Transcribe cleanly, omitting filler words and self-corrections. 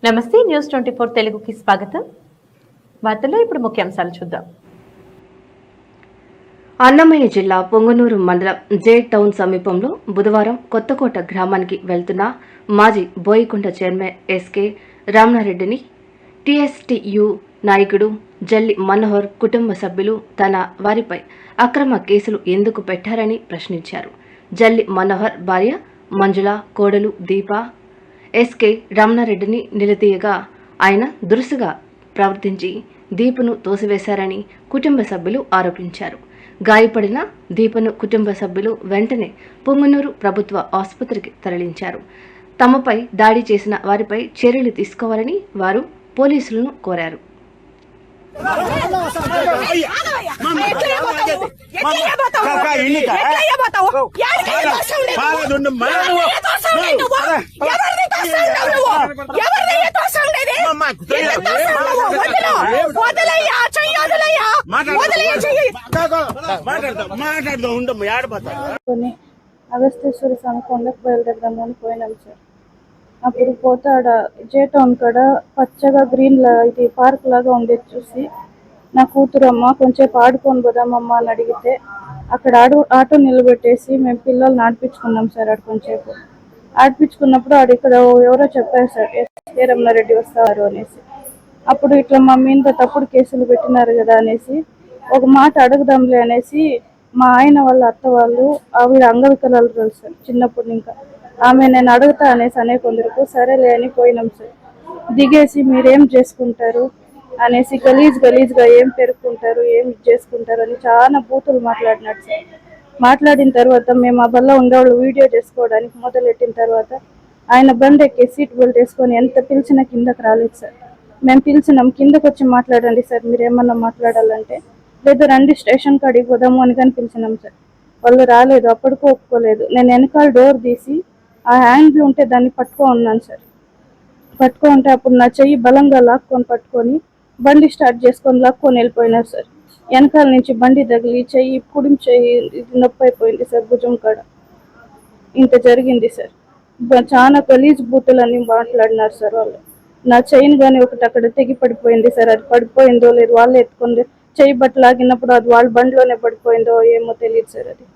నమస్తే న్యూస్ 24 తెలుగుకి స్వాగతం. వార్తల్లో ఇప్పుడు ముఖ్యాంశాలు చూద్దాం. అన్నమయ్య జిల్లా పొంగనూరు మండలం జే టౌన్ సమీపంలో బుధవారం కొత్తకోట గ్రామానికి వెళ్తున్న మాజీ బోయికొండ చైర్మన్ ఎస్కే రామనారెడ్డిని టీఎస్టీయూ నాయకుడు జల్లి మనోహర్ కుటుంబ సభ్యులు తన వారిపై అక్రమ కేసులు ఎందుకు పెట్టారని ప్రశ్నించారు. జల్లి మనోహర్ భార్య మంజుల, కోడలు దీప ఎస్కే రామనారెడ్డిని నిలదీయగా ఆయన దురుసుగా ప్రవర్తించి దీపను తోసివేశారని కుటుంబ సభ్యులు ఆరోపించారు. గాయపడిన దీపను కుటుంబ సభ్యులు వెంటనే పొంగనూరు ప్రభుత్వ ఆసుపత్రికి తరలించారు. తమపై దాడి చేసిన వారిపై చర్యలు తీసుకోవాలని వారు పోలీసులను కోరారు. అగస్తేశ్వర స్వామి కొండకు బయలుదేరదామని పోయినాం సార్. అప్పుడు పోతాడ జే టౌన్ కాడ పచ్చగా గ్రీన్ ఇది పార్క్ లాగా ఉండేది చూసి నా కూతురమ్మ కొంచెం ఆడుకొని పోదామమ్మ అని అడిగితే అక్కడ ఆటో నిలబెట్టేసి మేము పిల్లల్ని ఆడిపించుకున్నాం సార్. ఆడు కొంచెంసేపు ఆడిపించుకున్నప్పుడు ఆడు ఇక్కడ ఎవరో చెప్పారు సార్ ఎస్కే రమణారెడ్డి వస్తారు అనేసి. అప్పుడు ఇట్లా మా మీద తప్పుడు కేసులు పెట్టినారు కదా అనేసి ఒక మాట అడుగుదాంలే అనేసి మా ఆయన వాళ్ళ అత్త వాళ్ళు ఆవిడ అంగవికలాలు సార్ చిన్నప్పుడు. ఇంకా ఆమె నేను అడుగుతా అనేసి కొందరికి సరేలే అని పోయినాం సార్. దిగేసి మీరేం చేసుకుంటారు అనేసి గలీజ్గా ఏం పెరుక్కుంటారు ఏం చేసుకుంటారు అని చాలా బూతులు మాట్లాడినాడు సార్. మాట్లాడిన తర్వాత మేము ఆ బల్ల ఉండేవాళ్ళు వీడియో చేసుకోవడానికి మొదలెట్టిన తర్వాత ఆయన బండి ఎక్కి సీట్ బెల్ట్ వేసుకొని ఎంత పిలిచినా కిందకు రాలేదు సార్. మేము పిలిచినాం, కిందకు వచ్చి మాట్లాడండి సార్ మీరు ఏమన్నా మాట్లాడాలంటే, లేదా రండి స్టేషన్ కాడికి పోదాము అని కానీ పిలిచినాం సార్. వాళ్ళు రాలేదు, అప్పటికూ ఒప్పుకోలేదు. నేను వెనకాల డోర్ తీసి ఆ హ్యాండ్లు ఉంటే దాన్ని ఉన్నాను సార్. ఉంటే అప్పుడు నా చెయ్యి బలంగా లాక్కొని పట్టుకొని బండి స్టార్ట్ చేసుకొని లాక్కొని వెళ్ళిపోయినారు సార్. వెనకాల నుంచి బండి తగిలి చెయ్యి కుడిం చెయ్యి నొప్పి అయిపోయింది సార్, భుజం కాడ. ఇంత జరిగింది సార్. చాలా గలీజ్ బూతులని మాట్లాడినారు సార్ వాళ్ళు. నా చైన్ కానీ ఒకటి అక్కడ తెగి పడిపోయింది సార్. అది పడిపోయిందో లేదు వాళ్ళే ఎత్తుకుంది. చెయ్యి బట్ట లాగినప్పుడు అది వాళ్ళ బండిలోనే పడిపోయిందో ఏమో తెలియదు సార్. అది